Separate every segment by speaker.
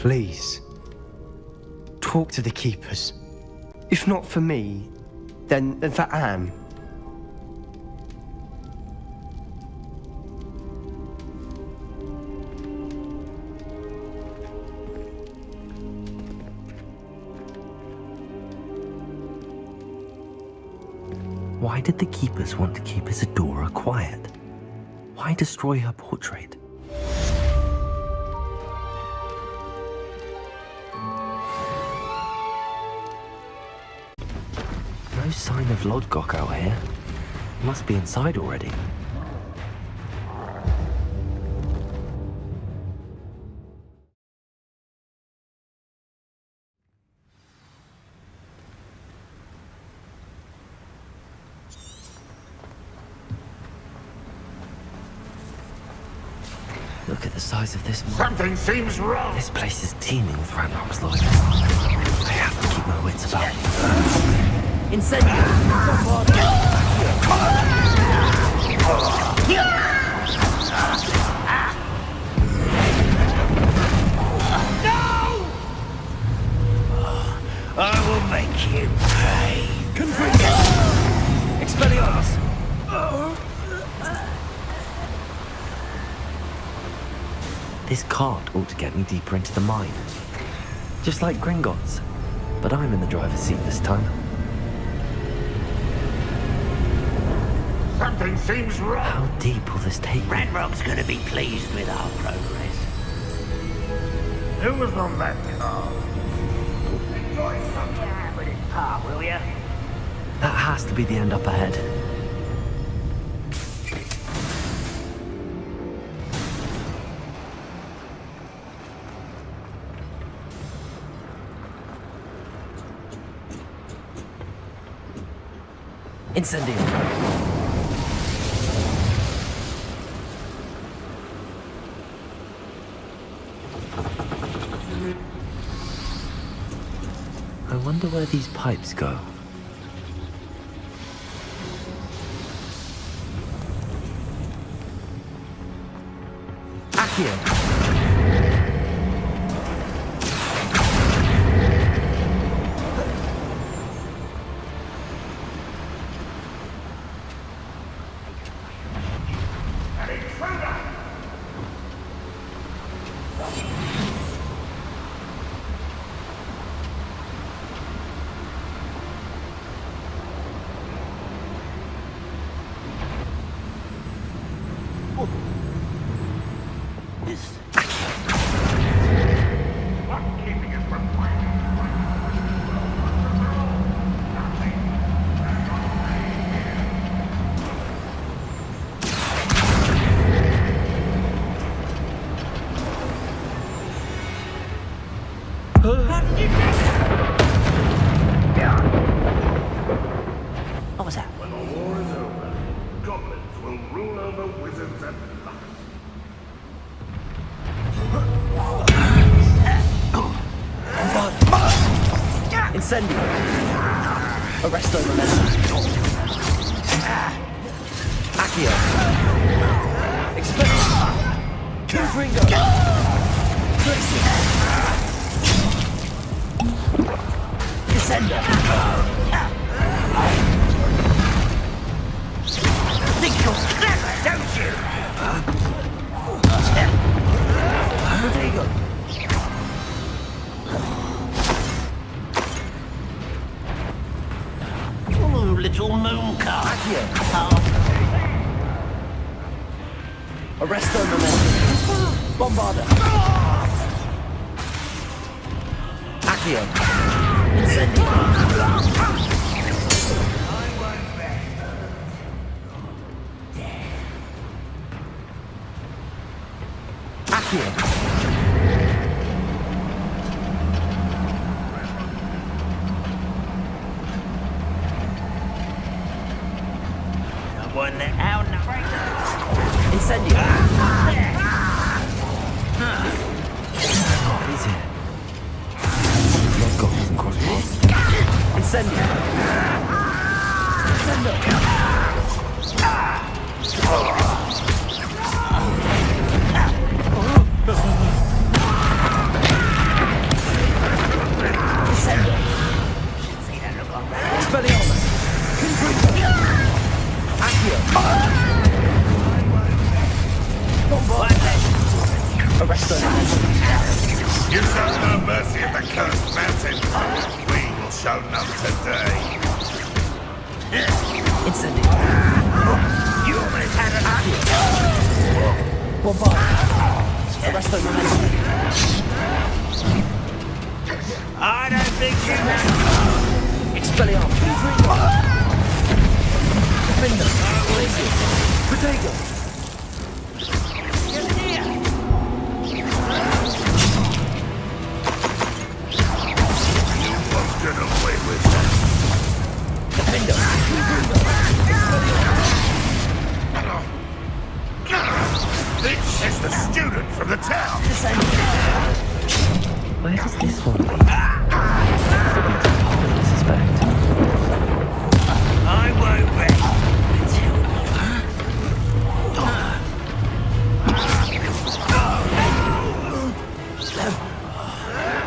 Speaker 1: Please. Talk to the keepers. If not for me, then for Anne.
Speaker 2: Why did the keepers want to keep Isadora quiet? Why destroy her portrait? No sign of Lodgok out here. Must be inside already. Look at the size of this mine.
Speaker 3: Something seems wrong.
Speaker 2: This place is teeming with Ranrock's lawyers. I have to keep my wits about me. Incendio!
Speaker 3: I will make you pay.
Speaker 2: Expelliarmus! This cart ought to get me deeper into the mine. Just like Gringotts. But I'm in the driver's seat this time.
Speaker 3: Something seems wrong.
Speaker 2: How deep will this take me?
Speaker 3: Ranrock's gonna be pleased with our progress. Who was on that car? Enjoy some time with his pa, will ya?
Speaker 2: That has to be the end up ahead. Incendio! I wonder where these pipes go. Accio!
Speaker 3: What was that?
Speaker 4: When the war is over, goblins will rule over wizards and
Speaker 2: Incendio! Arresto momentum. Accio! Expel! Confringo! Tracy! Descender!
Speaker 3: Think you're clever, don't you?
Speaker 2: Rodrigo!
Speaker 3: Ooh, little moon car.
Speaker 2: Accio! Arresto momentum. Bombarda! Accio! Incendio! Accio!
Speaker 3: One out now.
Speaker 2: Incendio! He's here. Lodgok hasn't crossed paths. Incendio!
Speaker 4: mercy of the cursed mountain. We will show none today.
Speaker 2: Incendio.
Speaker 3: Humans had an idea.
Speaker 2: Bombard. Arresto momentum.
Speaker 3: I don't think you can.
Speaker 2: Expelliarmus. Defender. Glacius. Protego.
Speaker 3: Get here.
Speaker 4: You won't get away with that.
Speaker 2: Defender.
Speaker 4: This is the student from the town.
Speaker 2: Where does this one lead? Probably to Holland, I suspect.
Speaker 3: I won't rest until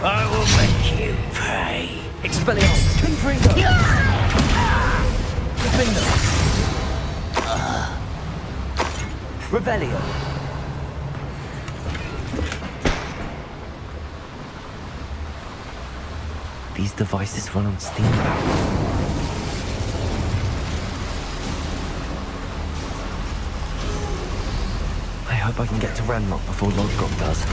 Speaker 3: I will make you pay.
Speaker 2: Expelliarmus. Confringo. Defender. Revelio. These devices run on steam. I hope I can get to Ranrock before Lodgok does.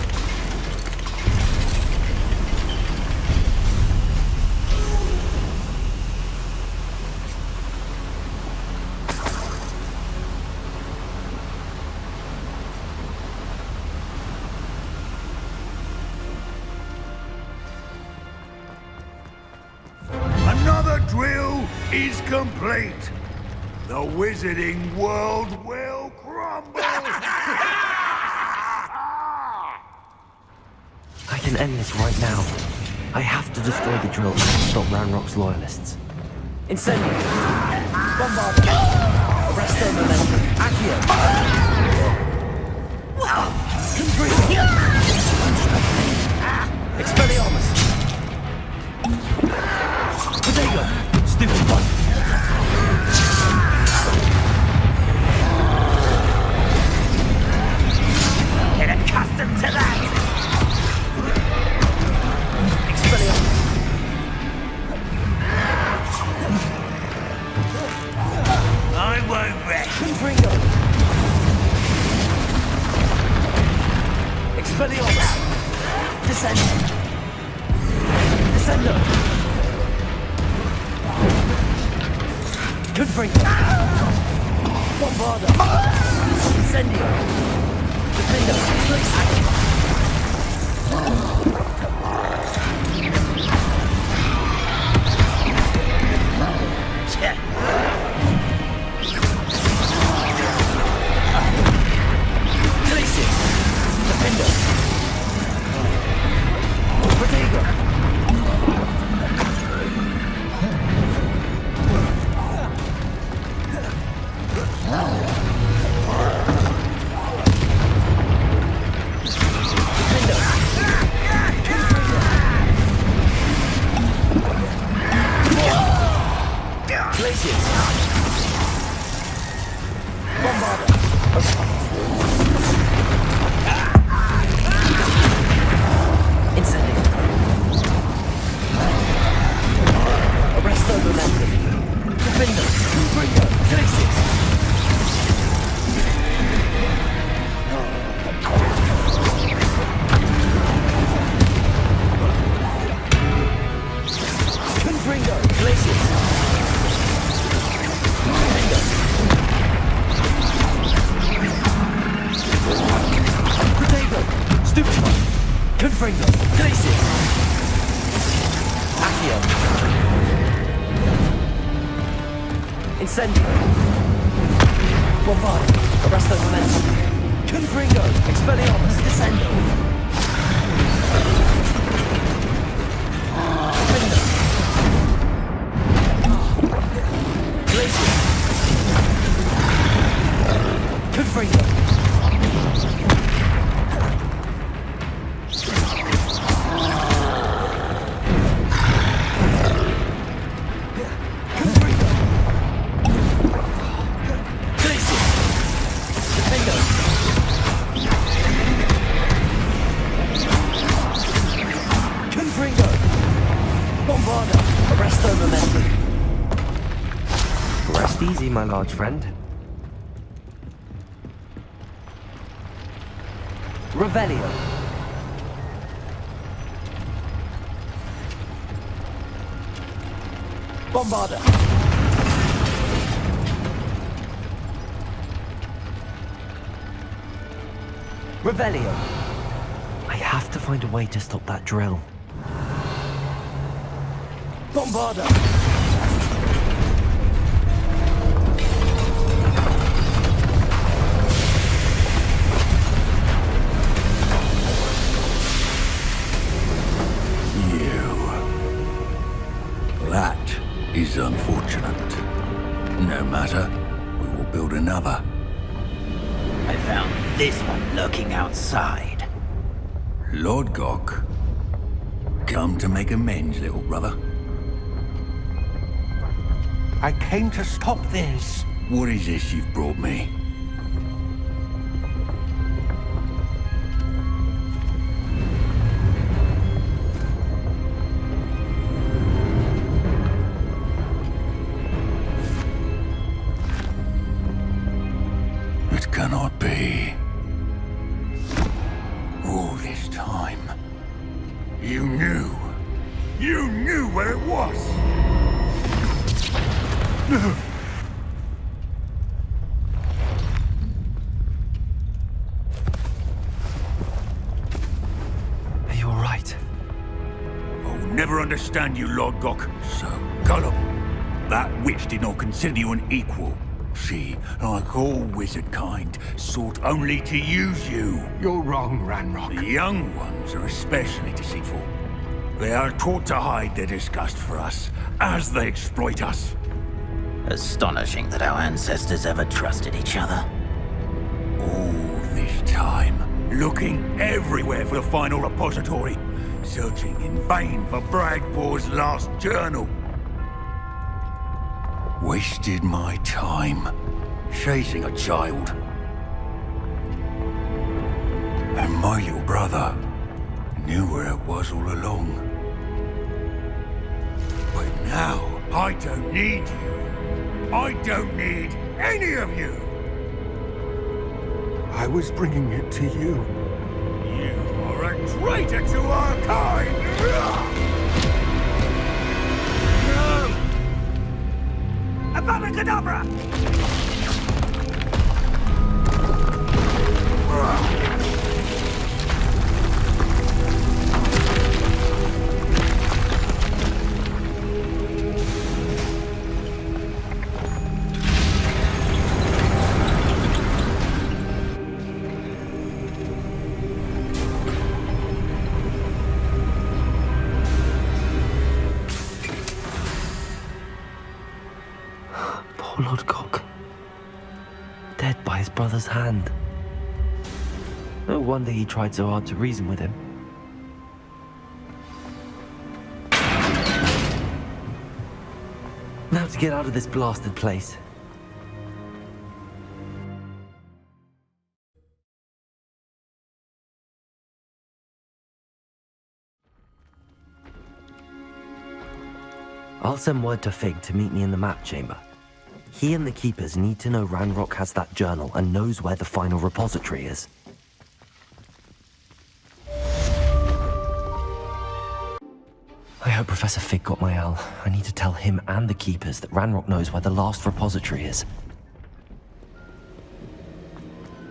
Speaker 4: Another drill is complete. The wizarding world will crumble.
Speaker 2: I can end this right now. I have to destroy the drill and stop Ranrock's loyalists. Incendio! Bombard! Arresto momentum! Accio! Confringo! Expelliarmus! Protego! Stupid one!
Speaker 3: Get accustomed to that.
Speaker 2: Expelliarmus!
Speaker 3: I won't rest.
Speaker 2: Confringo! Expelliarmus! Descendo! Descendo! Confringo! Bombarda! Incendio! Defender! Place! Glacius! Defender! Protego! Glacius! Bombarda! Incendio! Arresto momentum! Defender! Confringo! Glacius! Confringo! Glacius! Defender! Protego! Stupid one! Confringo! Glacius! Accio! Incendio! Bombard! Arresto momentum! Confringo! Expelliarmus! Descendo! Defender! Glacius! Confringo! Confringo! Glacius! Defender! easy, my large friend. Revelio. Bombarda. Revelio. I have to find a way to stop that drill. Bombarda.
Speaker 5: That is unfortunate. No matter, we will build another.
Speaker 3: I found this one lurking outside.
Speaker 5: Lord Gok, come to make amends, little brother.
Speaker 6: I came to stop this.
Speaker 5: What is this you've brought me? It cannot be. All this time, you knew. You knew where it was. No.
Speaker 2: Are you all right?
Speaker 5: I'll never understand you, Lord Gok. So gullible. That witch did not consider you an equal. She, like all wizard kind, sought only to use you.
Speaker 6: You're wrong, Ranrock.
Speaker 5: The young ones are especially deceitful. They are taught to hide their disgust for us, as they exploit us.
Speaker 3: Astonishing that our ancestors ever trusted each other.
Speaker 5: All this time, looking everywhere for the final repository, searching in vain for Bragbor's last journal. Wasted my time, chasing a child. And my little brother knew where it was all along. But now, I don't need you. I don't need any of you.
Speaker 6: I was bringing it to you.
Speaker 5: You are a traitor to our kind! No! Avada Kedavra!
Speaker 2: Poor Lord Gok. Dead by his brother's hand. No wonder he tried so hard to reason with him. Now to get out of this blasted place. I'll send word to Fig to meet me in the map chamber. He and the Keepers need to know Ranrock has that journal and knows where the final repository is. I hope Professor Fig got my owl. I need to tell him and the Keepers that Ranrock knows where the last repository is.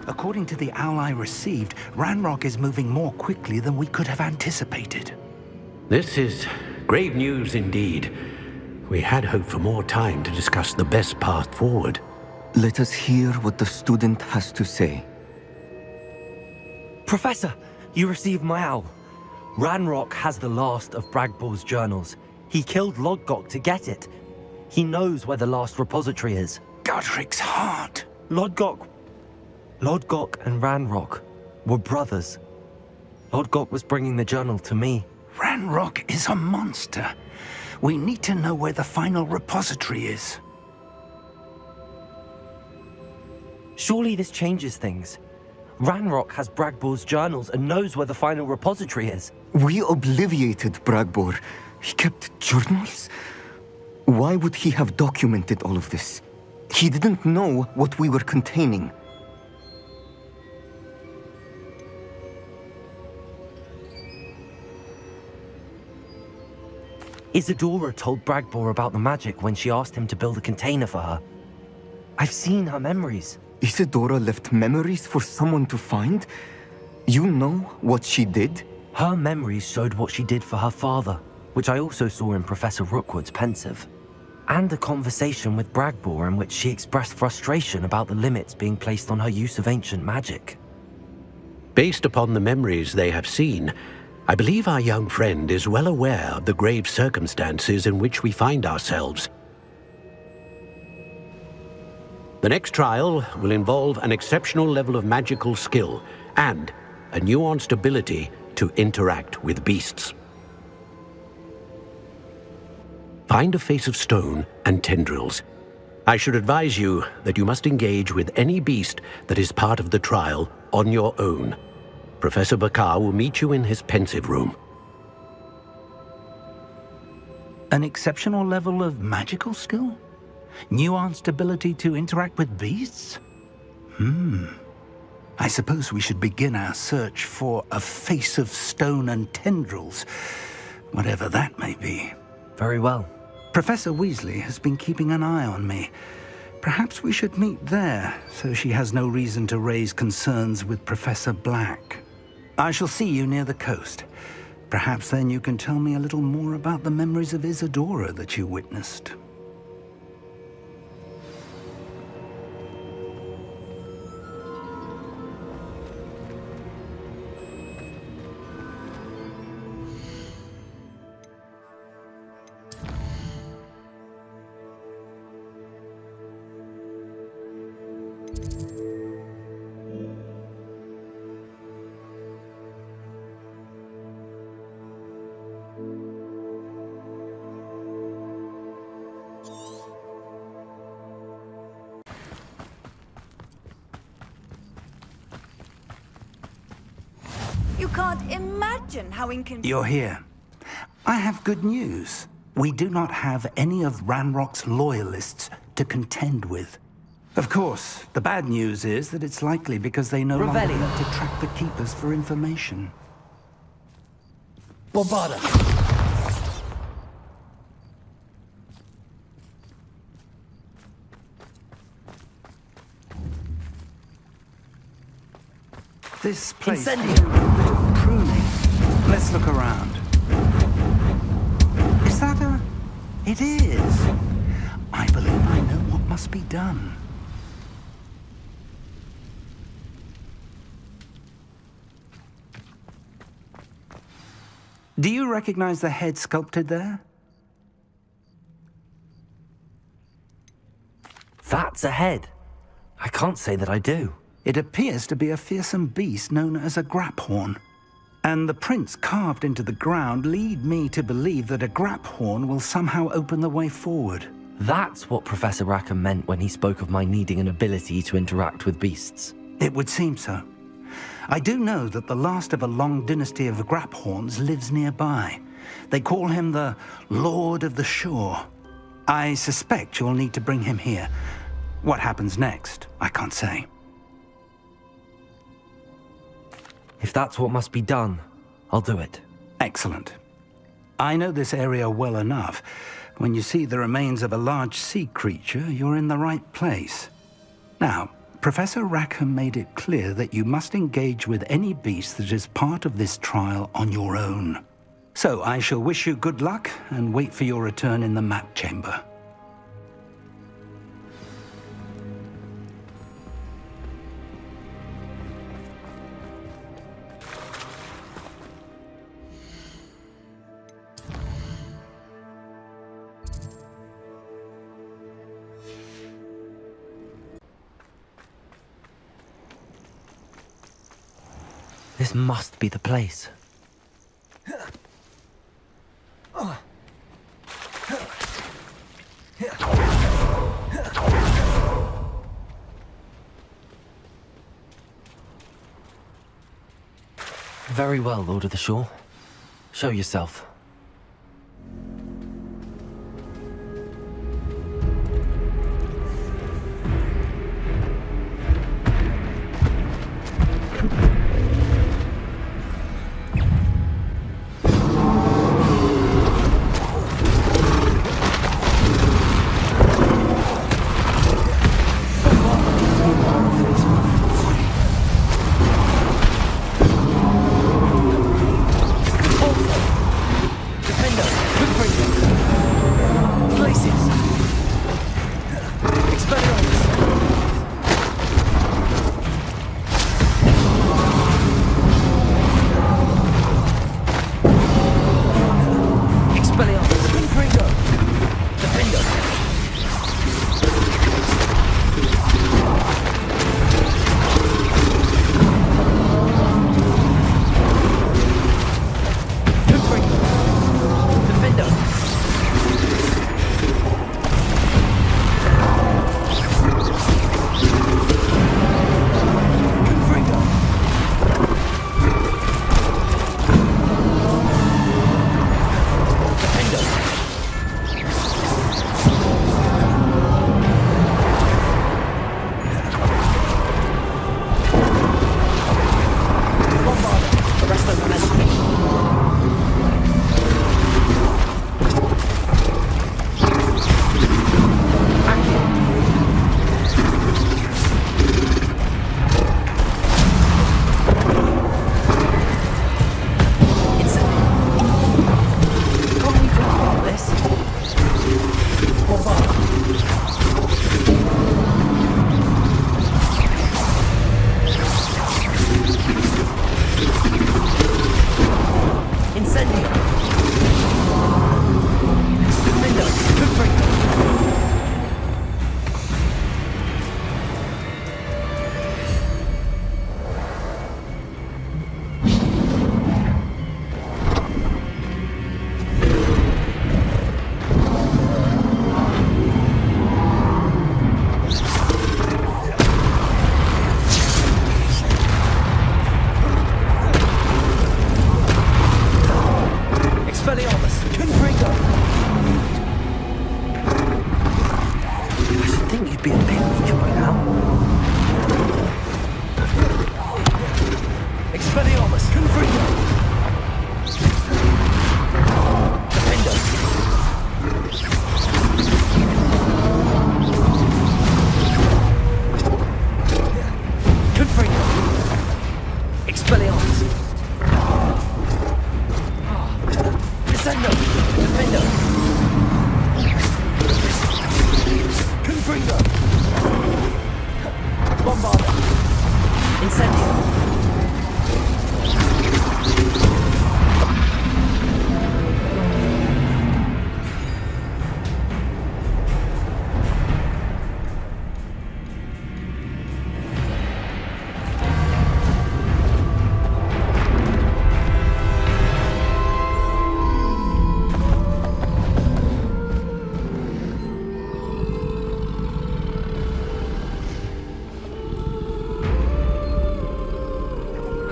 Speaker 6: According to the owl I received, Ranrock is moving more quickly than we could have anticipated.
Speaker 7: This is grave news indeed. We had hoped for more time to discuss the best path forward.
Speaker 8: Let us hear what the student has to say.
Speaker 2: Professor, you received my owl. Ranrock has the last of Bragbor's journals. He killed Lodgok to get it. He knows where the last repository is.
Speaker 6: Godric's heart.
Speaker 2: Lodgok and Ranrock were brothers. Lodgok was bringing the journal to me.
Speaker 6: Ranrock is a monster. We need to know where the final repository is.
Speaker 2: Surely this changes things. Ranrock has Bragbor's journals and knows where the final repository is.
Speaker 8: We obliviated Bragbor. He kept journals? Why would he have documented all of this? He didn't know what we were containing.
Speaker 2: Isadora told Bragbor about the magic when she asked him to build a container for her. I've seen her memories.
Speaker 8: Isadora left memories for someone to find? You know what she did?
Speaker 2: Her memories showed what she did for her father, which I also saw in Professor Rookwood's pensive. And a conversation with Bragbor in which she expressed frustration about the limits being placed on her use of ancient magic.
Speaker 7: Based upon the memories they have seen, I believe our young friend is well aware of the grave circumstances in which we find ourselves. The next trial will involve an exceptional level of magical skill and a nuanced ability to interact with beasts. Find a face of stone and tendrils. I should advise you that you must engage with any beast that is part of the trial on your own. Professor Bakar will meet you in his pensive room.
Speaker 6: An exceptional level of magical skill? Nuanced ability to interact with beasts? I suppose we should begin our search for a face of stone and tendrils, whatever that may be.
Speaker 2: Very well.
Speaker 6: Professor Weasley has been keeping an eye on me. Perhaps we should meet there, so she has no reason to raise concerns with Professor Black. I shall see you near the coast. Perhaps then you can tell me a little more about the memories of Isadora that you witnessed.
Speaker 9: You can't imagine how inconvenient.
Speaker 6: You're here. I have good news. We do not have any of Ranrock's loyalists to contend with. Of course, the bad news is that it's likely because they no longer
Speaker 2: Revelio.
Speaker 6: need to track the Keepers for information.
Speaker 2: Bombarda!
Speaker 6: This place
Speaker 2: Incendio.
Speaker 6: needs a bit of pruning. Let's look around. Is that a... It is. I believe I know what must be done. Do you recognize the head sculpted there?
Speaker 2: That's a head. I can't say that I do.
Speaker 6: It appears to be a fearsome beast known as a graphorn. And the prints carved into the ground lead me to believe that a graphorn will somehow open the way forward.
Speaker 2: That's what Professor Rackham meant when he spoke of my needing an ability to interact with beasts.
Speaker 6: It would seem so. I do know that the last of a long dynasty of graphorns lives nearby. They call him the Lord of the Shore. I suspect you'll need to bring him here. What happens next, I can't say.
Speaker 2: If that's what must be done, I'll do it.
Speaker 6: Excellent. I know this area well enough. When you see the remains of a large sea creature, you're in the right place. Now, Professor Rackham made it clear that you must engage with any beast that is part of this trial on your own. So I shall wish you good luck and wait for your return in the map chamber.
Speaker 2: This must be the place. Very well, Lord of the Shore. Show yourself. Expelliarmus! Confringo! I should think you'd be a bit weaker by now. Expelliarmus! Confringo! Defender! Confringo! Expelliarmus! Descendo! Defender! Confringo! Bombarder! Incendio!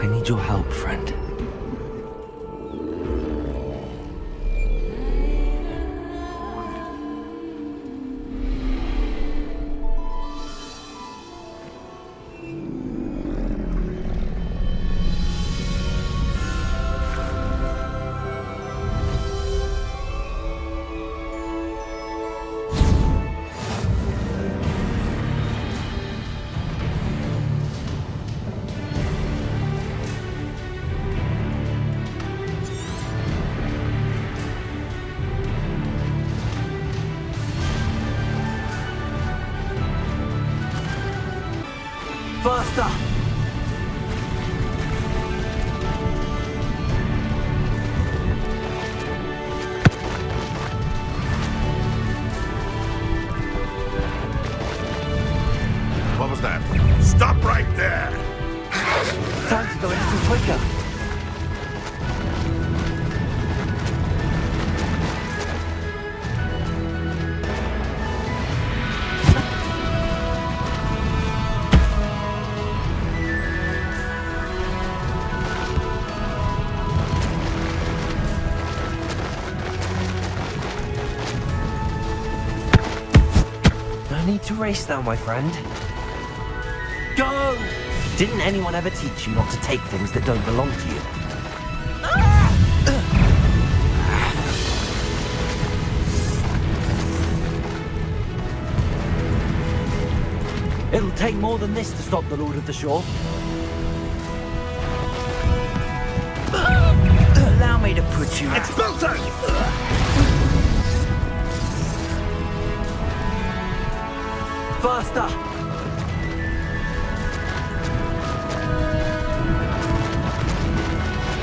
Speaker 2: I need your help, friend. Faster!
Speaker 4: What was that? Stop right there!
Speaker 2: Time to go a little quicker. No need to race now, my friend. Go! Didn't anyone ever teach you not to take things that don't belong to you? It'll take more than this to stop the Lord of the Shore. Allow me to put you out.
Speaker 4: Expulsor!
Speaker 2: Faster!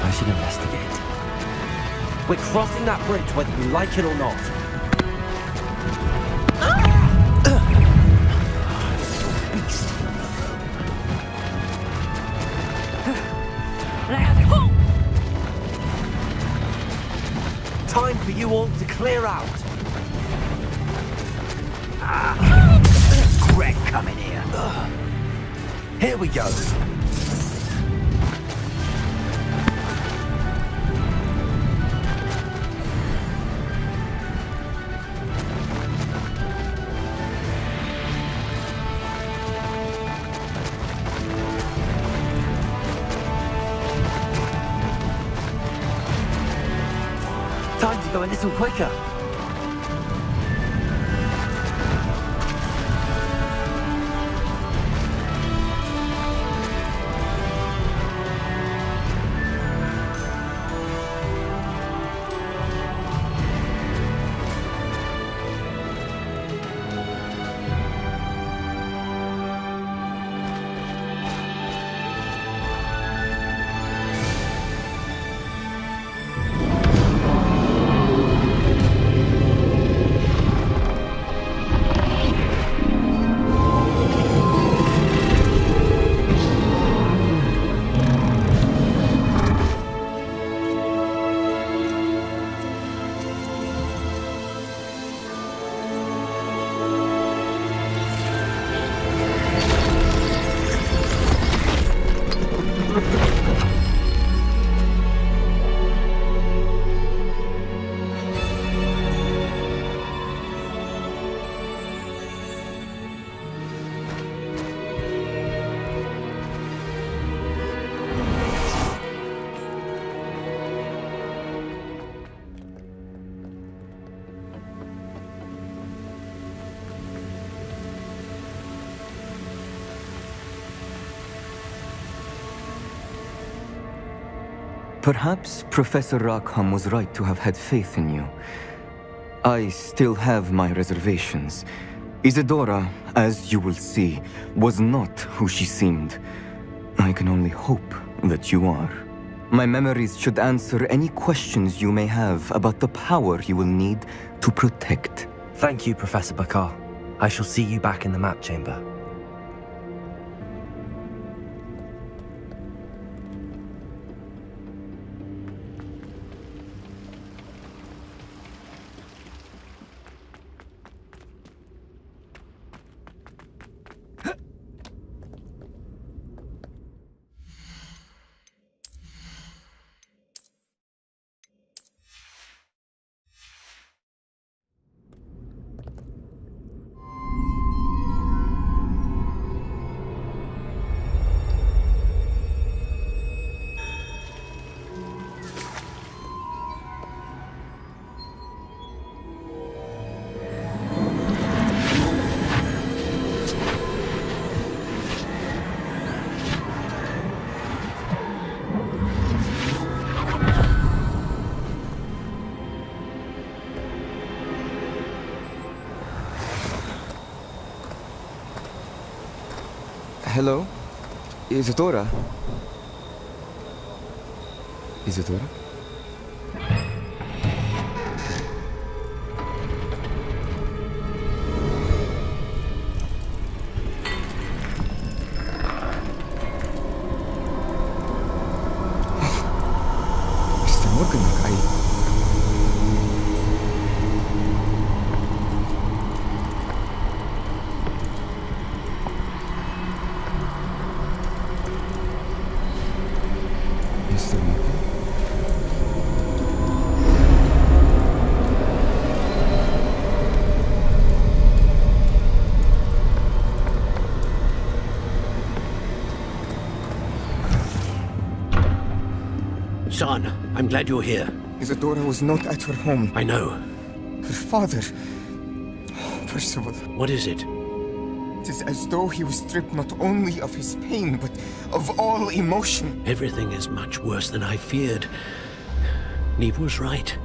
Speaker 2: I should investigate. We're crossing that bridge whether you like it or not. Beast. Time for you all to clear out. Greg coming here. Here we go. Time to go a little quicker.
Speaker 8: Perhaps Professor Rackham was right to have had faith in you. I still have my reservations. Isadora, as you will see, was not who she seemed. I can only hope that you are. My memories should answer any questions you may have about the power you will need to protect.
Speaker 2: Thank you, Professor Bakar. I shall see you back in the map chamber.
Speaker 8: Hello? Isadora? Isadora? Mr. Morgan, Mr. Morgan?
Speaker 7: Son, I'm glad you're here.
Speaker 8: Isadora was not at her home.
Speaker 7: I know.
Speaker 8: Her father... Percival.
Speaker 7: What is it?
Speaker 8: It is as though he was stripped not only of his pain, but of all emotion.
Speaker 7: Everything is much worse than I feared. Neve was right.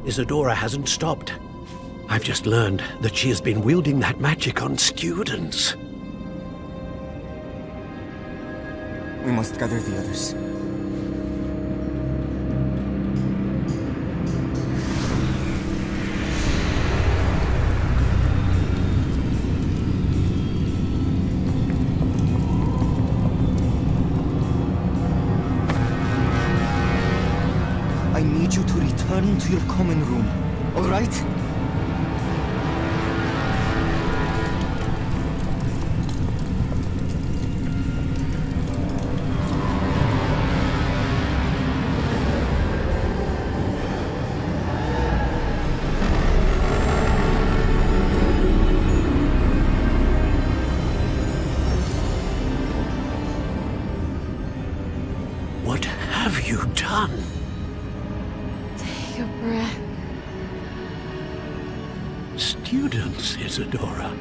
Speaker 7: Isadora hasn't stopped. I've just learned that she has been wielding that magic on students.
Speaker 8: We must gather the others. I need you to return to your common room, all right?
Speaker 7: What have you done?
Speaker 10: Take a breath.
Speaker 7: Students, Isadora.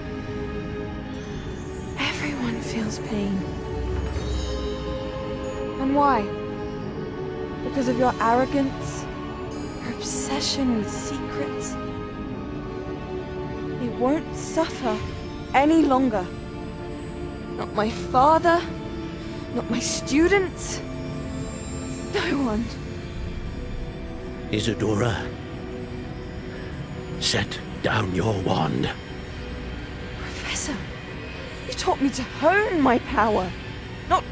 Speaker 10: Everyone feels pain. And why? Because of your arrogance? Your obsession with secrets? They won't suffer any longer. Not my father, not my students, no one.
Speaker 7: Isadora, set down your wand.
Speaker 10: Professor, you taught me to hone my power, not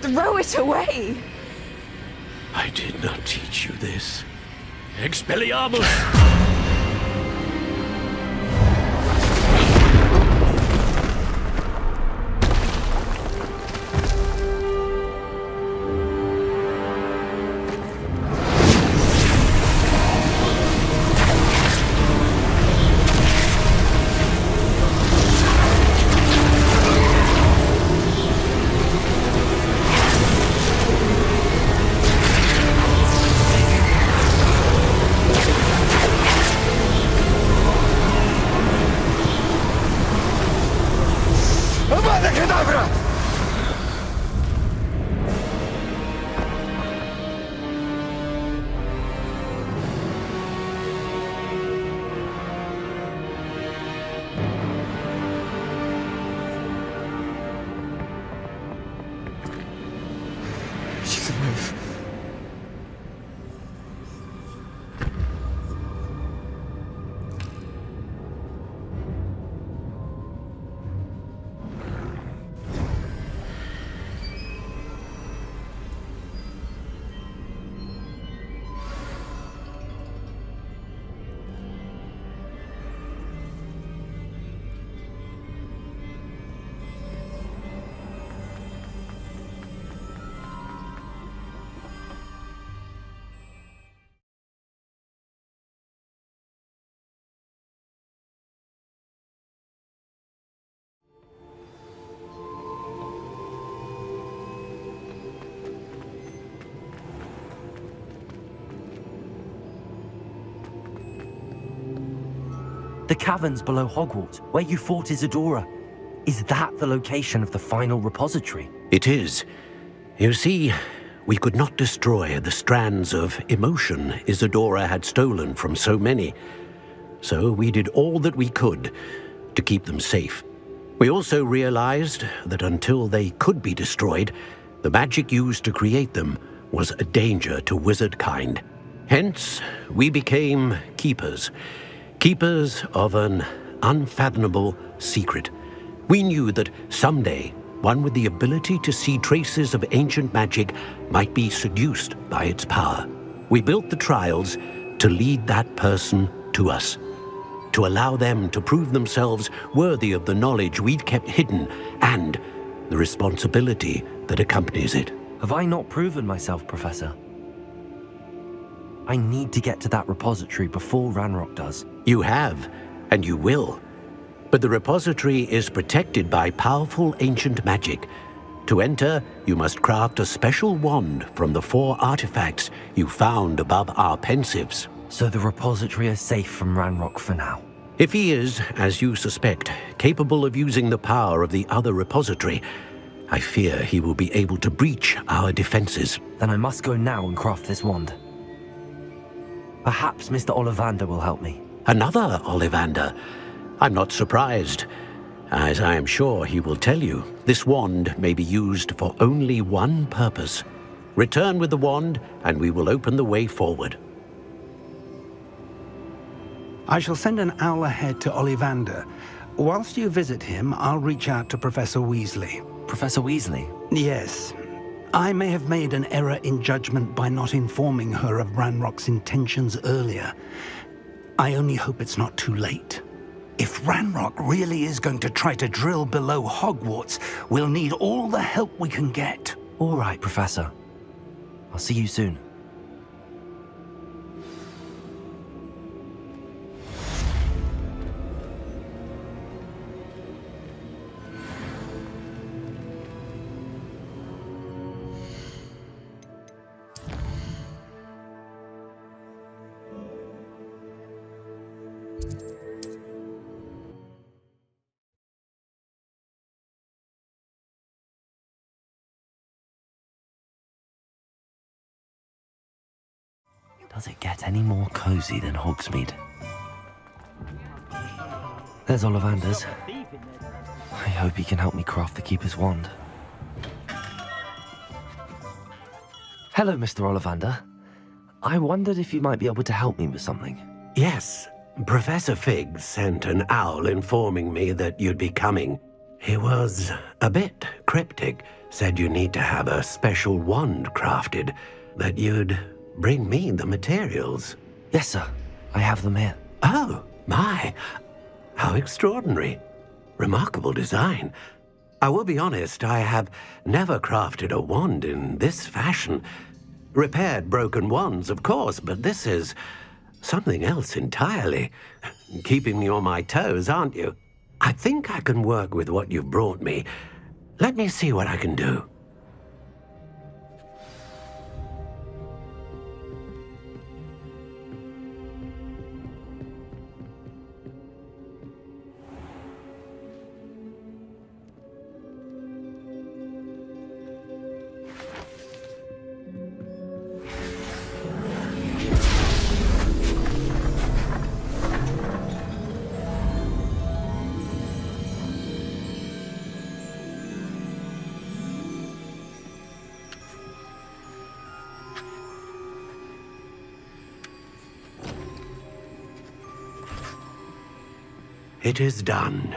Speaker 10: throw it away.
Speaker 7: I did not teach you this. Expelliarmus!
Speaker 2: The caverns below Hogwarts, where you fought Isadora. Is that the location of the final repository?
Speaker 7: It is. You see, we could not destroy the strands of emotion Isadora had stolen from so many. So we did all that we could to keep them safe. We also realized that until they could be destroyed, the magic used to create them was a danger to wizard kind. Hence, we became keepers. Keepers of an unfathomable secret. We knew that someday, one with the ability to see traces of ancient magic might be seduced by its power. We built the trials to lead that person to us, to allow them to prove themselves worthy of the knowledge we'd kept hidden and the responsibility that accompanies it.
Speaker 2: Have I not proven myself, Professor? I need to get to that repository before Ranrock does.
Speaker 7: You have, and you will. But the repository is protected by powerful ancient magic. To enter, you must craft a special wand from the 4 artifacts you found above our pensives.
Speaker 2: So the repository is safe from Ranrock for now.
Speaker 7: If he is, as you suspect, capable of using the power of the other repository, I fear he will be able to breach our defenses.
Speaker 2: Then I must go now and craft this wand. Perhaps Mr. Ollivander will help me.
Speaker 7: Another Ollivander? I'm not surprised. As I am sure he will tell you, this wand may be used for only one purpose. Return with the wand, and we will open the way forward.
Speaker 6: I shall send an owl ahead to Ollivander. Whilst you visit him, I'll reach out to Professor Weasley.
Speaker 2: Professor Weasley?
Speaker 6: Yes. I may have made an error in judgment by not informing her of Ranrock's intentions earlier. I only hope it's not too late. If Ranrock really is going to try to drill below Hogwarts, we'll need all the help we can get.
Speaker 2: All right, Professor. I'll see you soon. Does it get any more cozy than Hogsmeade? There's Ollivander's. I hope he can help me craft the Keeper's wand. Hello, Mr. Ollivander. I wondered if you might be able to help me with something.
Speaker 7: Yes, Professor Fig sent an owl informing me that you'd be coming. He was a bit cryptic, said you need to have a special wand crafted, that you'd bring me the materials.
Speaker 2: Yes, sir. I have them here.
Speaker 7: Oh, my. How extraordinary. Remarkable design. I will be honest, I have never crafted a wand in this fashion. Repaired broken wands, of course, but this is something else entirely. Keeping me on my toes, aren't you? I think I can work with what you've brought me. Let me see what I can do. It is done.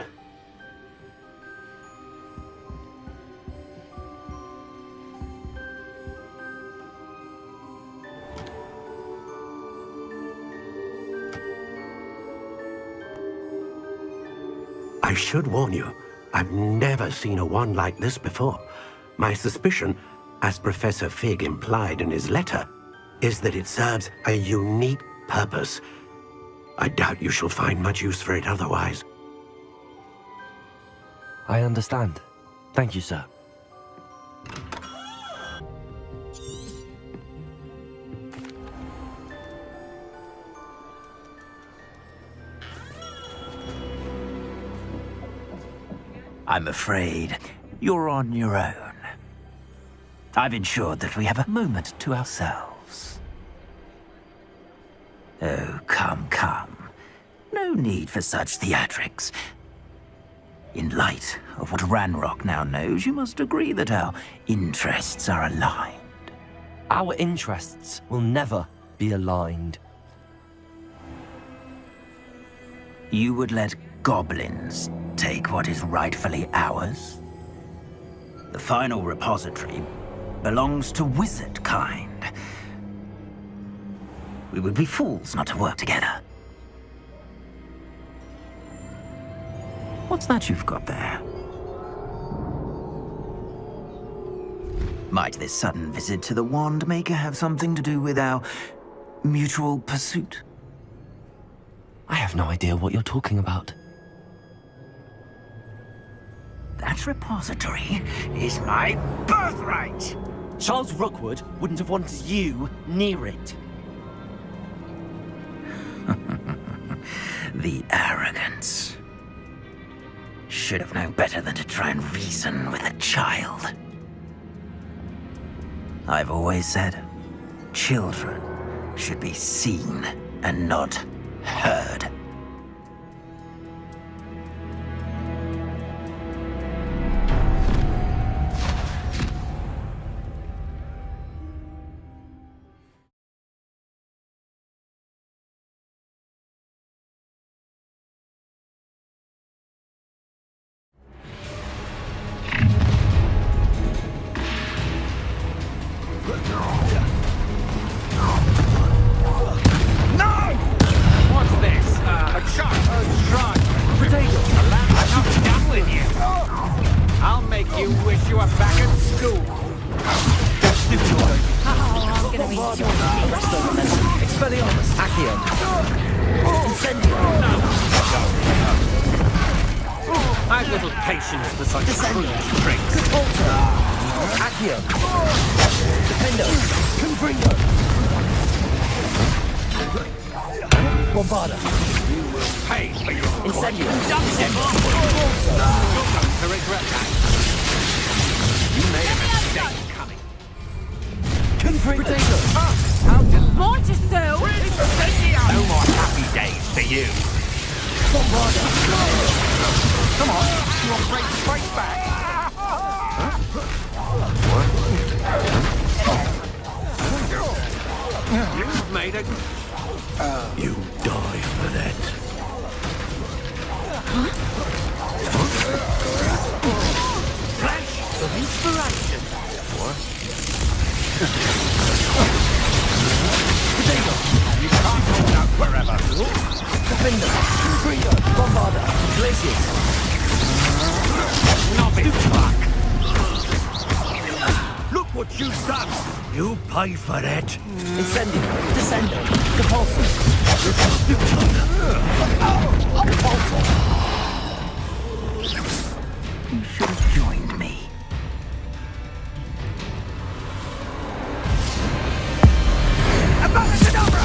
Speaker 7: I should warn you, I've never seen a wand like this before. My suspicion, as Professor Fig implied in his letter, is that it serves a unique purpose. I doubt you shall find much use for it otherwise.
Speaker 2: I understand. Thank you, sir.
Speaker 3: I'm afraid you're on your own. I've ensured that we have a moment to ourselves. Oh, come, come. No need for such theatrics. In light of what Ranrock now knows, you must agree that our interests are aligned.
Speaker 2: Our interests will never be aligned.
Speaker 3: You would let goblins take what is rightfully ours? The final repository belongs to wizard kind. We would be fools not to work together. What's that you've got there? Might this sudden visit to the Wand Maker have something to do with our mutual pursuit?
Speaker 2: I have no idea what you're talking about.
Speaker 3: That repository is my birthright!
Speaker 2: Charles Rookwood wouldn't have wanted you near it.
Speaker 3: The arrogance. Should have known better than to try and reason with a child. I've always said, children should be seen and not heard.
Speaker 7: You die for that.
Speaker 3: Flash of inspiration. What? You can't hold out forever.
Speaker 2: Defender, Bringer, Bombarder, Glacier.
Speaker 3: Knob it back. Look what you've done. You pay for that.
Speaker 2: Incendio, Descender, Compulsor. Compulsor.
Speaker 3: You should have joined me. Abracadabra!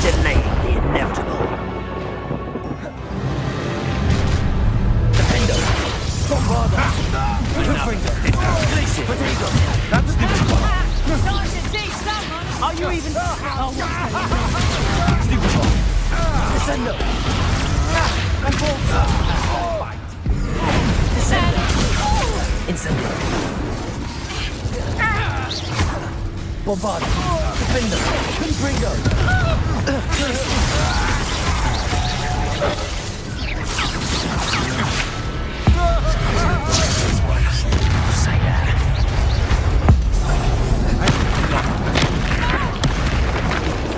Speaker 3: Delaying the inevitable.
Speaker 2: Defender, Bombarder, Bringer, Glacier, Potato. That's the Are you even? Stupid ball. Descender. Compulsor. Descender. Incendio. Bombarder. Defender. Confringo.
Speaker 3: Say that.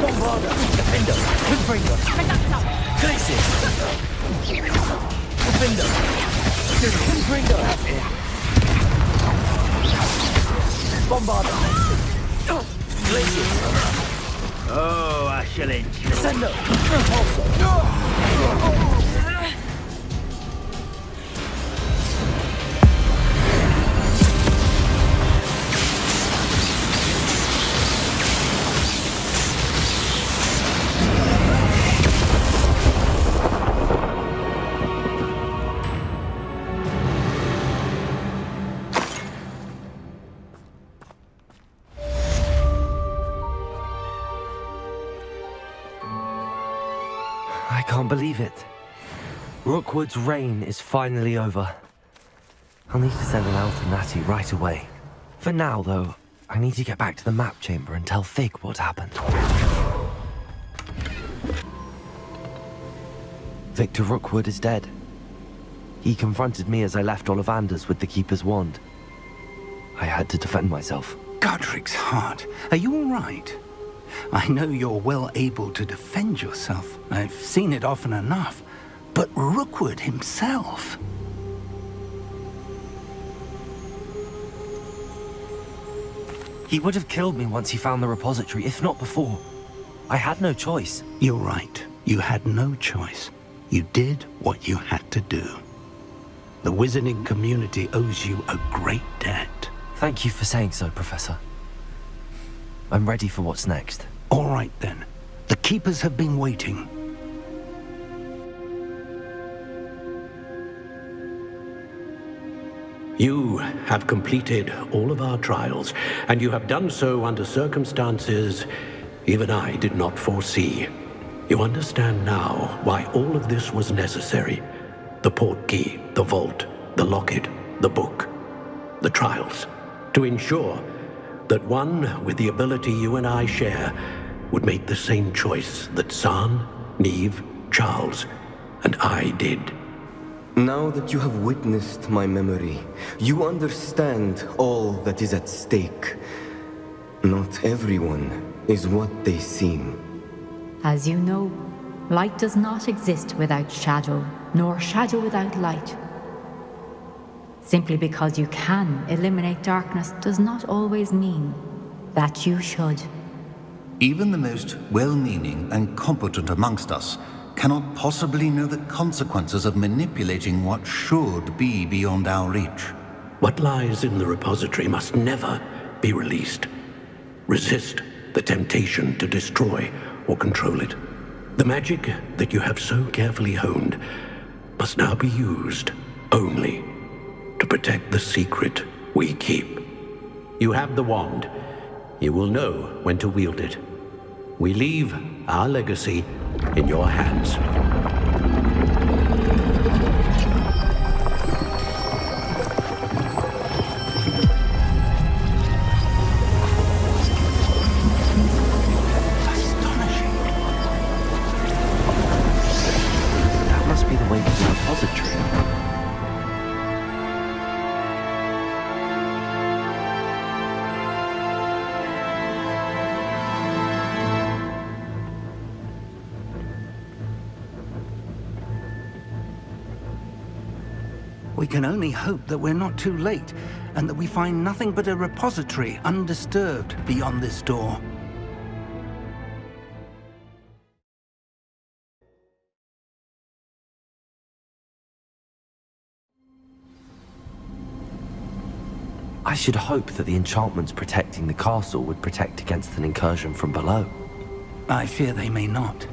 Speaker 2: Bombarder. Defender. Confringo. Glacier. Defender. Confringo. Bombarder. Glacier.
Speaker 3: Oh, I shall enjoy.
Speaker 2: Descender. Repulsor. can't believe it. Rookwood's reign is finally over. I'll need to send an out to Natty right away. For now, though, I need to get back to the map chamber and tell Fig what happened. Victor Rookwood is dead. He confronted me as I left Ollivander's with the Keeper's wand. I had to defend myself.
Speaker 6: Godric's heart, are you all right? I know you're well able to defend yourself. I've seen it often enough. But Rookwood himself...
Speaker 2: He would have killed me once he found the repository, if not before. I had no choice.
Speaker 6: You're right. You had no choice. You did what you had to do. The wizarding community owes you a great debt.
Speaker 2: Thank you for saying so, Professor. I'm ready for what's next.
Speaker 6: All right, then. The Keepers have been waiting.
Speaker 7: You have completed all of our trials, and you have done so under circumstances even I did not foresee. You understand now why all of this was necessary. The portkey, the vault, the locket, the book, the trials. To ensure that one with the ability you and I share would make the same choice that San, Neve, Charles, and I did.
Speaker 8: Now that you have witnessed my memory, you understand all that is at stake. Not everyone is what they seem.
Speaker 11: As you know, light does not exist without shadow, nor shadow without light. Simply because you can eliminate darkness does not always mean that you should.
Speaker 12: Even the most well-meaning and competent amongst us cannot possibly know the consequences of manipulating what should be beyond our reach.
Speaker 7: What lies in the repository must never be released. Resist the temptation to destroy or control it. The magic that you have so carefully honed must now be used only to protect the secret we keep. You have the wand. You will know when to wield it. We leave our legacy in your hands.
Speaker 2: That must be the way to the repository.
Speaker 6: We can only hope that we're not too late, and that we find nothing but a repository undisturbed beyond this door.
Speaker 2: I should hope that the enchantments protecting the castle would protect against an incursion from below.
Speaker 6: I fear they may not.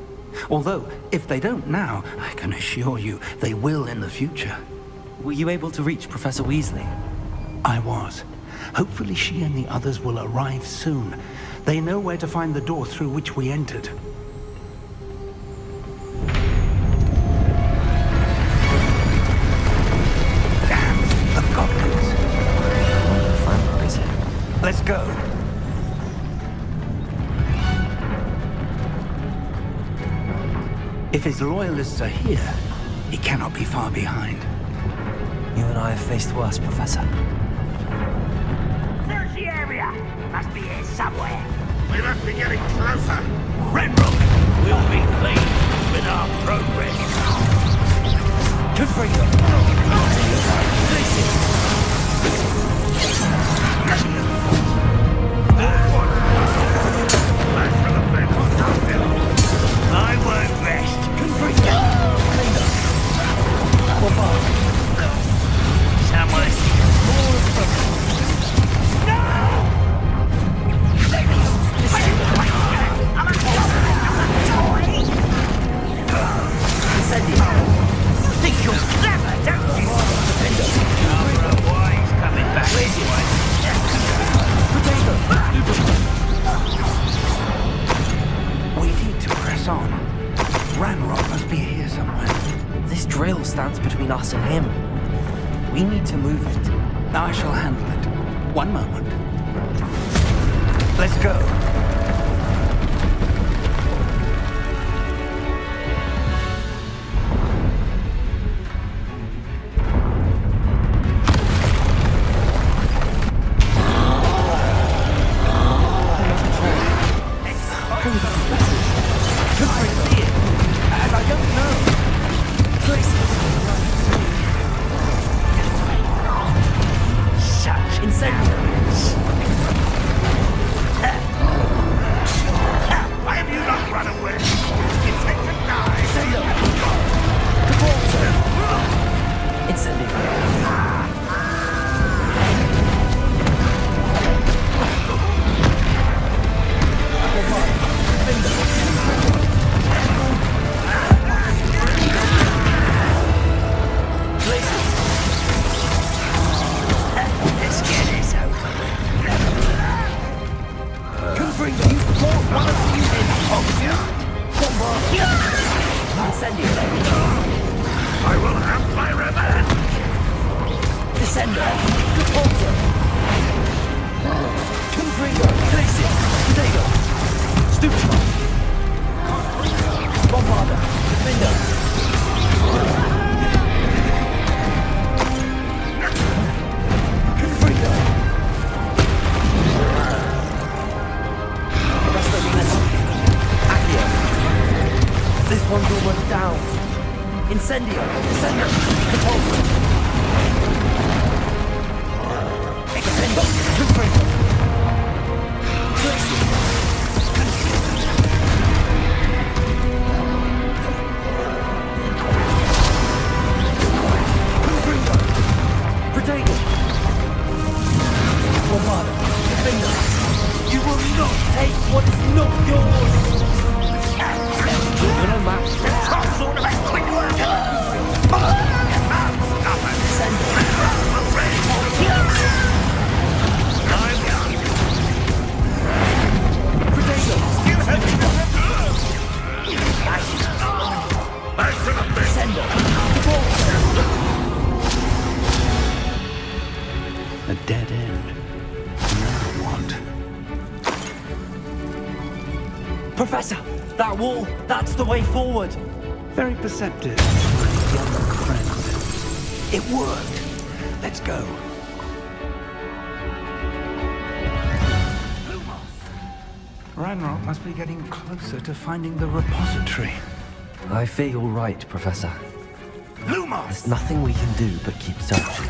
Speaker 6: Although, if they don't now, I can assure you they will in the future.
Speaker 2: Were you able to reach Professor Weasley?
Speaker 6: I was. Hopefully she and the others will arrive soon. They know where to find the door through which we entered. Damn, the goblins. Let's go. If his loyalists are here, he cannot be far behind.
Speaker 2: You and I have faced worse, Professor.
Speaker 3: Search the area! Must be here somewhere.
Speaker 4: We must be getting closer.
Speaker 5: Renbrook will be pleased with our progress.
Speaker 2: To freedom!
Speaker 5: I won't rest.
Speaker 3: Think you're clever, don't you?
Speaker 2: We need to move it.
Speaker 6: I shall handle it. One moment. Let's go.
Speaker 4: Why have you not run away? Intend to die! I will have my revenge!
Speaker 2: Descender! Repulsor! Confringo! Glacius! Potato! Stupefy! Bombarder! Defender! Confringo! Accio! This one's almost down. Incendio! Descender! Repulsor! Extendo! Confringo! Glacius! Confringo! Potato! Bombarder! Defender! You will not take what is not yours! You're no match.
Speaker 4: Some sort of a quick work! Stop it!
Speaker 2: Descender! Potato! Descender!
Speaker 6: A dead end. Now what?
Speaker 2: Professor! That wall! That's the way forward!
Speaker 6: Very perceptive, my young friend. It worked. Let's go. Ranrock must be getting closer to finding the repository.
Speaker 2: I fear you're right, Professor.
Speaker 4: Lumos!
Speaker 2: There's nothing we can do but keep searching.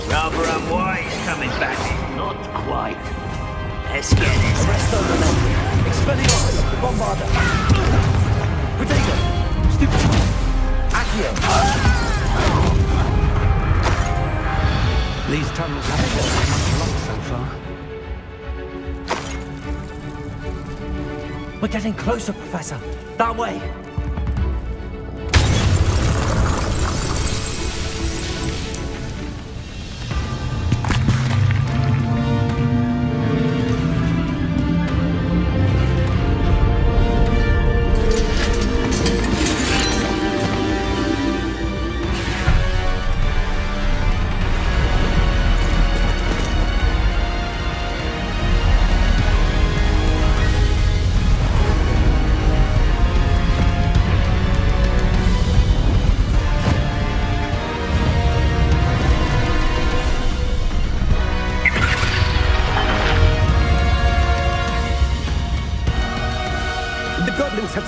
Speaker 3: Rather unwise coming back. Not quite. Let's get this.
Speaker 2: Resto Momentum! Expelliarmus! Bombarder! Potato! Stupefy! Accio!
Speaker 6: These tunnels haven't got much luck so far.
Speaker 2: We're getting closer, Professor! That way!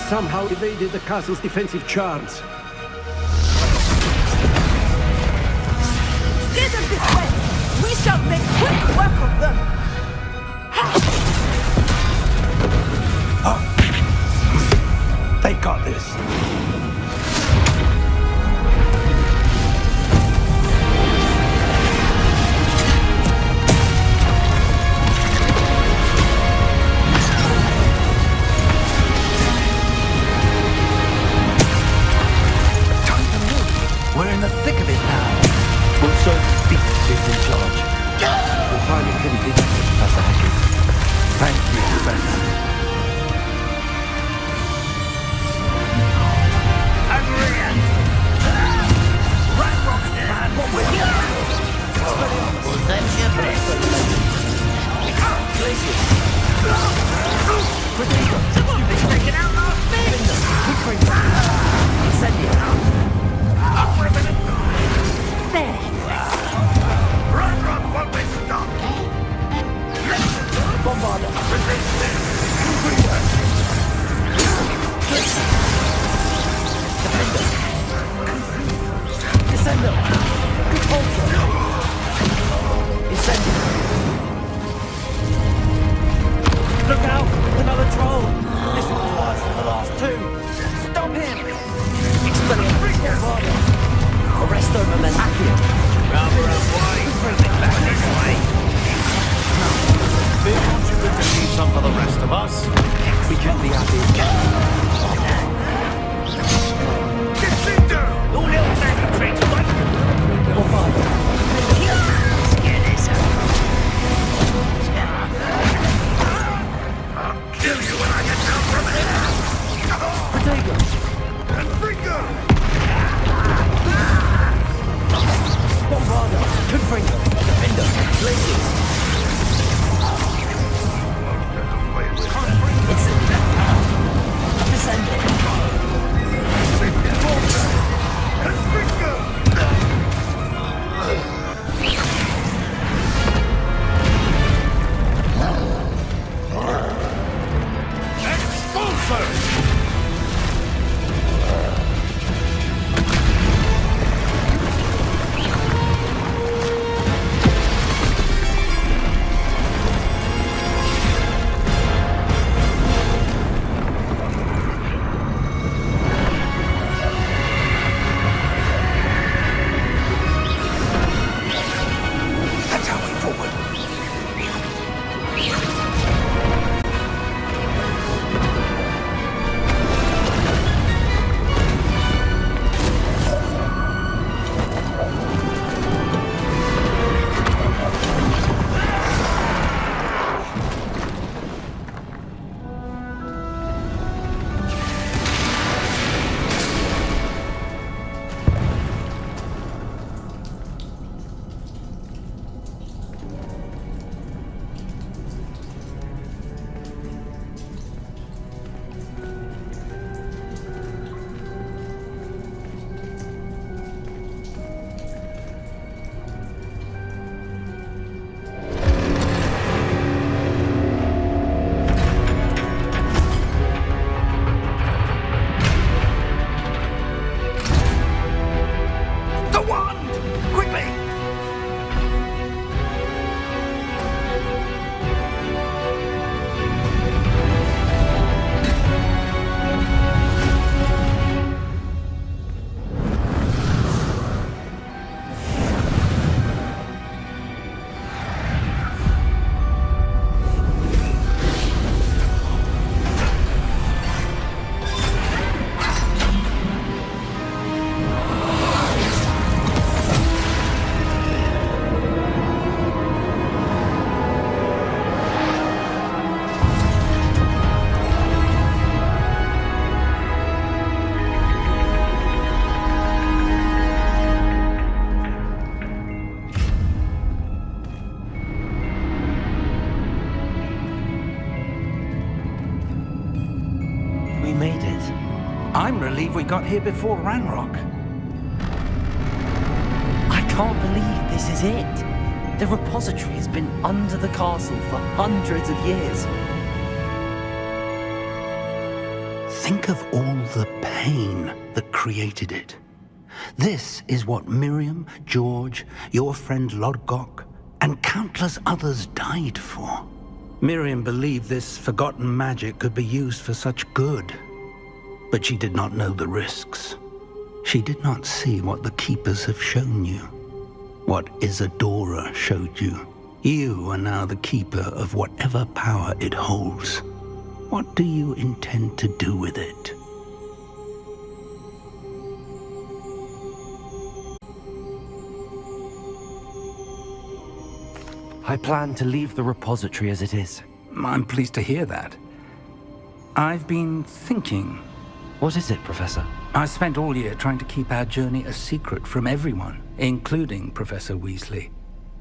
Speaker 7: somehow evaded the castle's defensive charms.
Speaker 9: Steer them this way! We shall make quick work of them!
Speaker 6: They got this.
Speaker 3: We're in the thick of it now.
Speaker 2: We'll show these beasts who's in charge. Your timing couldn't be better, Professor Hagrid.
Speaker 6: Thank you, Professor.
Speaker 2: Look out! Another troll! This one's worse than the last two! Stop him! Expelliarmus! Arresto Momentum! Accio!
Speaker 5: Rather away! Back this way!
Speaker 12: Bill, won't you could leave some for the rest of us?
Speaker 2: We couldn't be happy.
Speaker 5: All little magic tricks, right?
Speaker 2: Or father.
Speaker 5: Get this up. I'll kill you when I get down from it!
Speaker 2: Protego!
Speaker 5: And Fringo!
Speaker 2: Bombarda! Confringo! Defender! Glacius!
Speaker 6: I'm relieved we got here before Ranrock.
Speaker 2: I can't believe this is it. The repository has been under the castle for hundreds of years.
Speaker 6: Think of all the pain that created it. This is what Miriam, George, your friend Lodgok, and countless others died for. Miriam believed this forgotten magic could be used for such good, but she did not know the risks. She did not see what the Keepers have shown you, what Isadora showed you. You are now the Keeper of whatever power it holds. What do you intend to do with it?
Speaker 2: I plan to leave the repository as it is.
Speaker 6: I'm pleased to hear that. I've been thinking.
Speaker 2: What is it, Professor?
Speaker 6: I spent all year trying to keep our journey a secret from everyone, including Professor Weasley.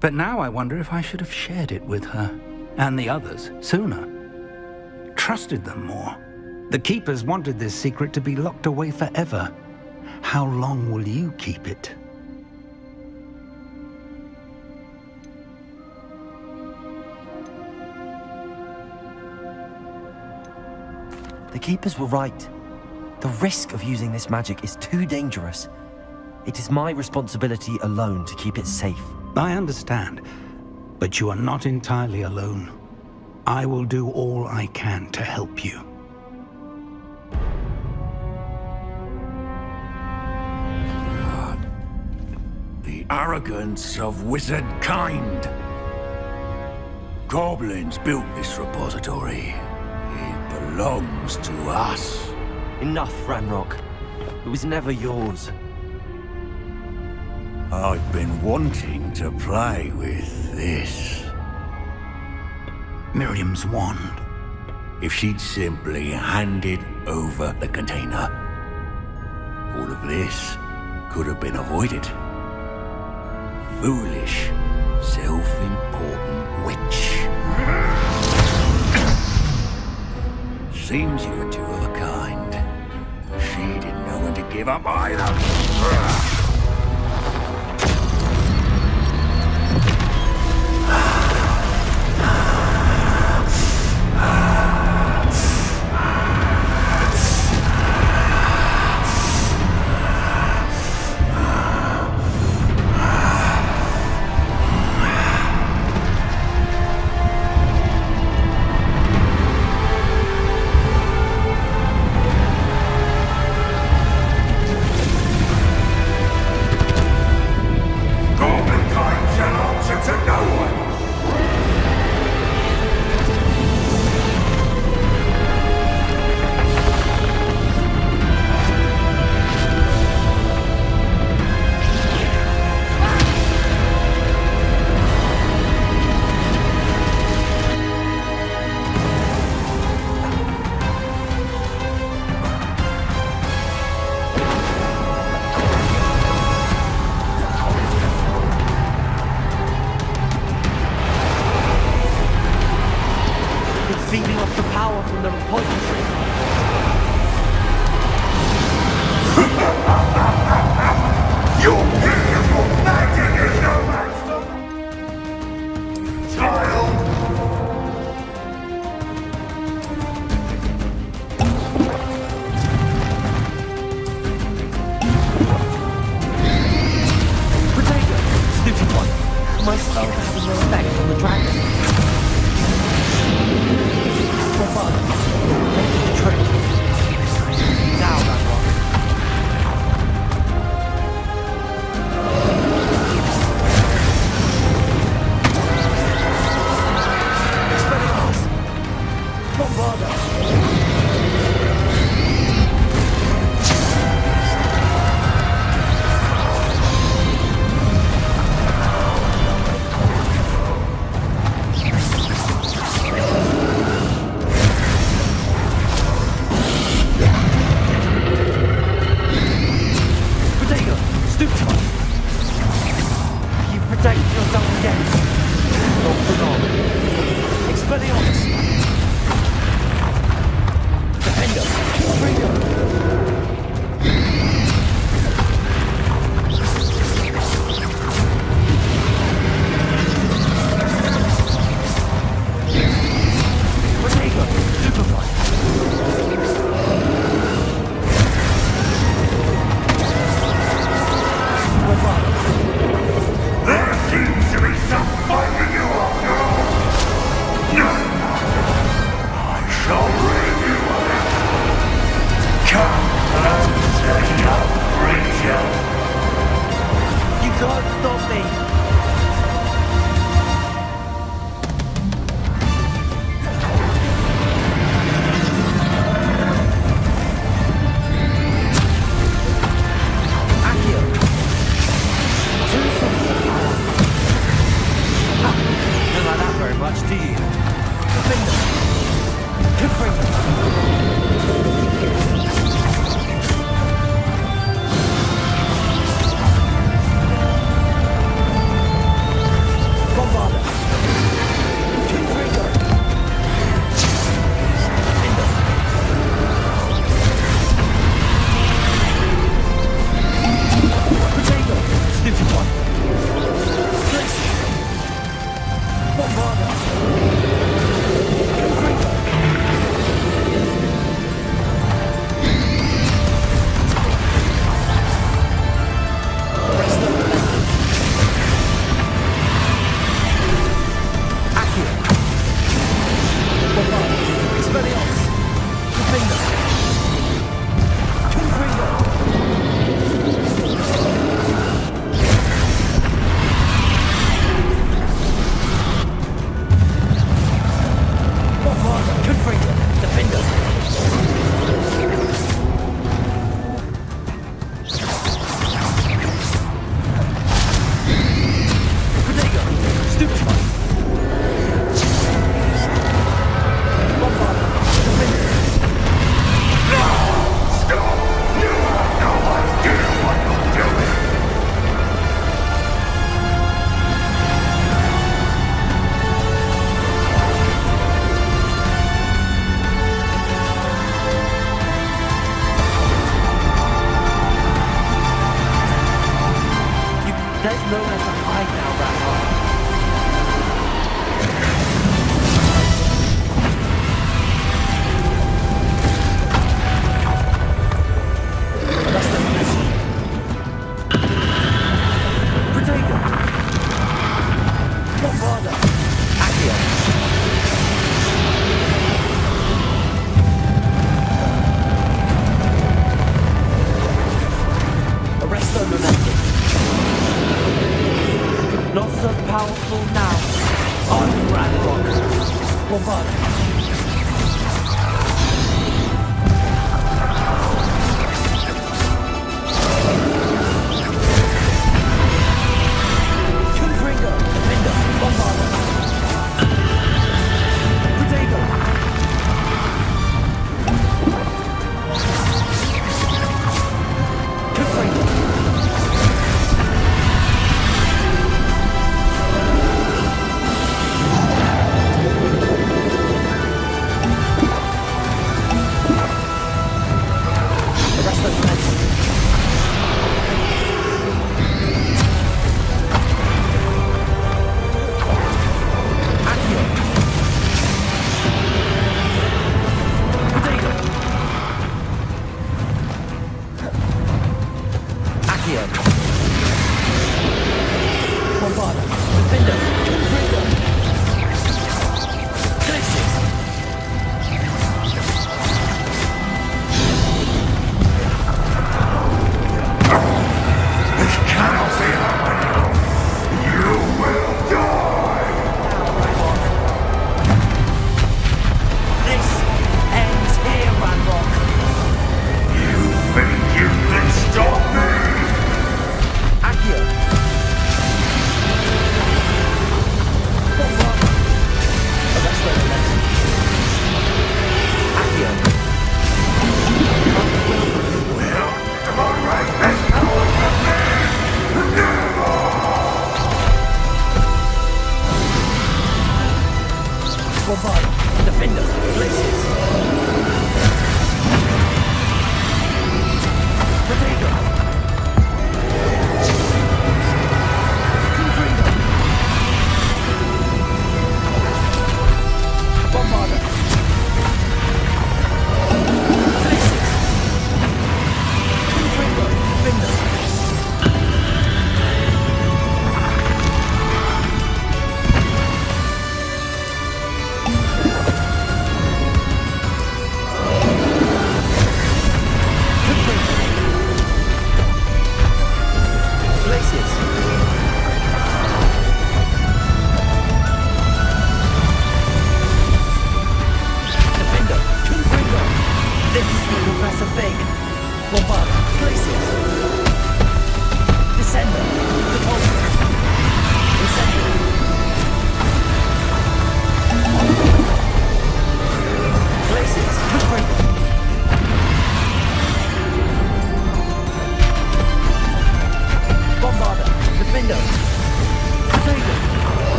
Speaker 6: But now I wonder if I should have shared it with her, and the others, sooner. Trusted them more. The Keepers wanted this secret to be locked away forever. How long will you keep it?
Speaker 2: The Keepers were right. The risk of using this magic is too dangerous. It is my responsibility alone to keep it safe.
Speaker 6: I understand, but you are not entirely alone. I will do all I can to help you.
Speaker 5: The arrogance of wizard kind. Goblins built this repository. It belongs to us.
Speaker 2: Enough, Ranrock. It was never yours.
Speaker 5: I've been wanting to play with this.
Speaker 6: Miriam's wand.
Speaker 5: If she'd simply handed over the container, all of this could have been avoided. Foolish, self-important witch. Seems you were two of a kind. She didn't know when to give up either.
Speaker 2: You can't stop me! Much do you? Defender! Confringo! Bombarda! Confringo! Defender! Potato! Stupid one! Bombarda! There's nowhere to hide now, Ragnar. That's the message. Protego! Bombarda! Accio! Arresto Momentum. Not so powerful now. On Ragnarok. Bombarda.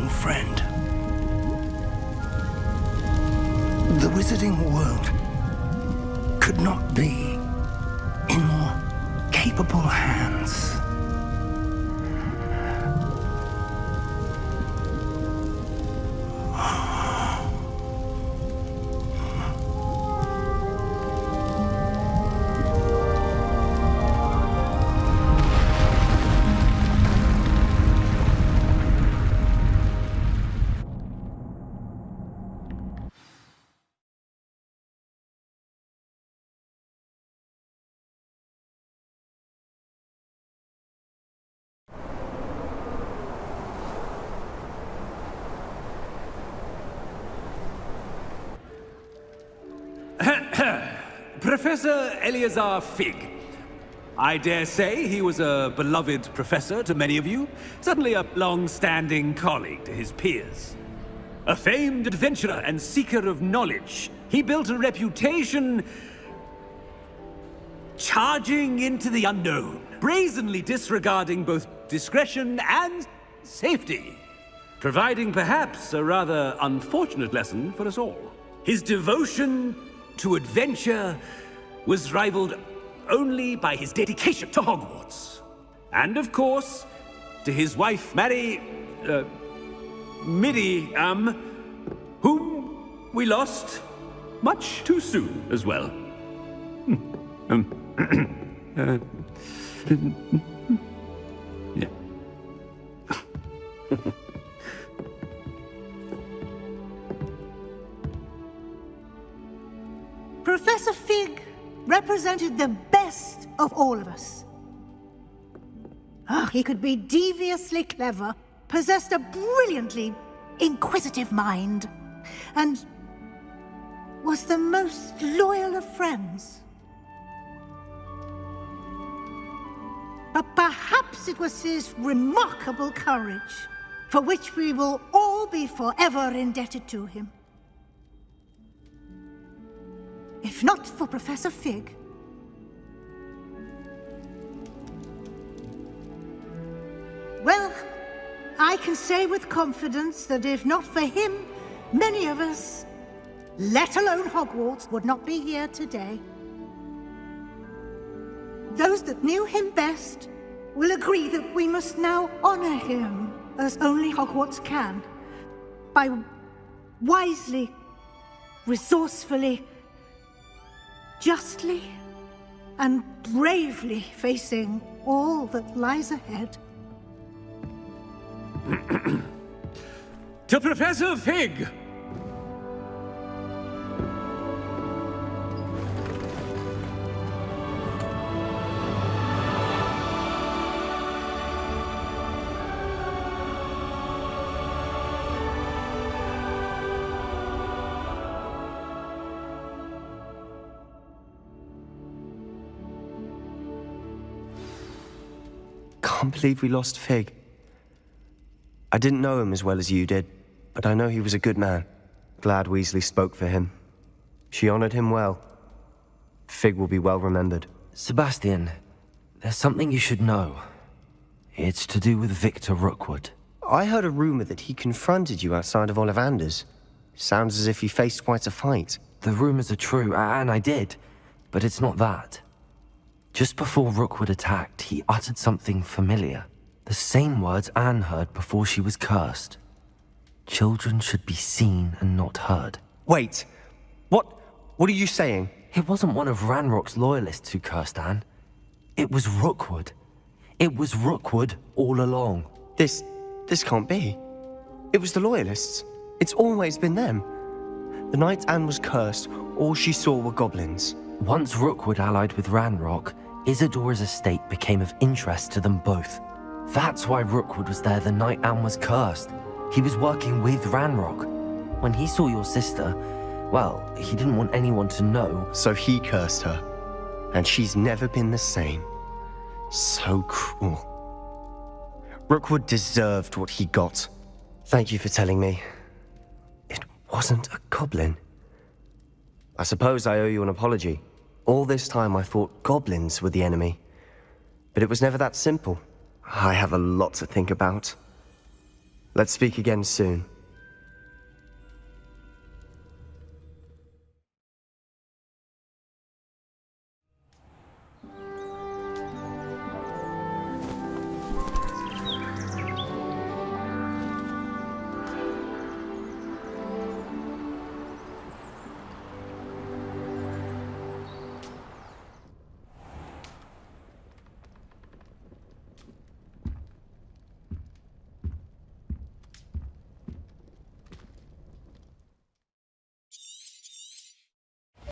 Speaker 6: young friend. The wizarding world could not be in more capable hands.
Speaker 13: Professor Eleazar Fig. I dare say he was a beloved professor to many of you, certainly a long-standing colleague to his peers. A famed adventurer and seeker of knowledge, he built a reputation charging into the unknown, brazenly disregarding both discretion and safety, providing perhaps a rather unfortunate lesson for us all. His devotion to adventure was rivaled only by his dedication to Hogwarts. And of course, to his wife, Midi, whom we lost much too soon as well. Yeah.
Speaker 14: Professor Fig represented the best of all of us. He could be deviously clever, possessed a brilliantly inquisitive mind, and was the most loyal of friends. But perhaps it was his remarkable courage, for which we will all be forever indebted to him. If not for Professor Fig, well, I can say with confidence that if not for him, many of us, let alone Hogwarts, would not be here today. Those that knew him best will agree that we must now honor him as only Hogwarts can, by wisely, resourcefully, justly, and bravely facing all that lies ahead.
Speaker 13: To Professor Fig!
Speaker 1: Can't believe we lost Fig. I didn't know him as well as you did, but I know he was a good man. Glad Weasley spoke for him. She honored him well. Fig will be well remembered.
Speaker 2: Sebastian, there's something you should know. It's to do with Victor Rookwood.
Speaker 1: I heard a rumor that he confronted you outside of Ollivander's. Sounds as if he faced quite a fight.
Speaker 2: The rumors are true, and I did, but it's not that. Just before Rookwood attacked, he uttered something familiar. The same words Anne heard before she was cursed. Children should be seen and not heard.
Speaker 1: Wait, what are you saying?
Speaker 2: It wasn't one of Ranrock's loyalists who cursed Anne. It was Rookwood. It was Rookwood all along.
Speaker 1: This can't be. It was the loyalists. It's always been them. The night Anne was cursed, all she saw were goblins.
Speaker 2: Once Rookwood allied with Ranrock, Isadora's estate became of interest to them both. That's why Rookwood was there the night Anne was cursed. He was working with Ranrock. When he saw your sister, well, he didn't want anyone to know.
Speaker 1: So he cursed her. And she's never been the same. So cruel. Rookwood deserved what he got. Thank you for telling me. It wasn't a goblin. I suppose I owe you an apology. All this time I thought goblins were the enemy. But it was never that simple. I have a lot to think about. Let's speak again soon.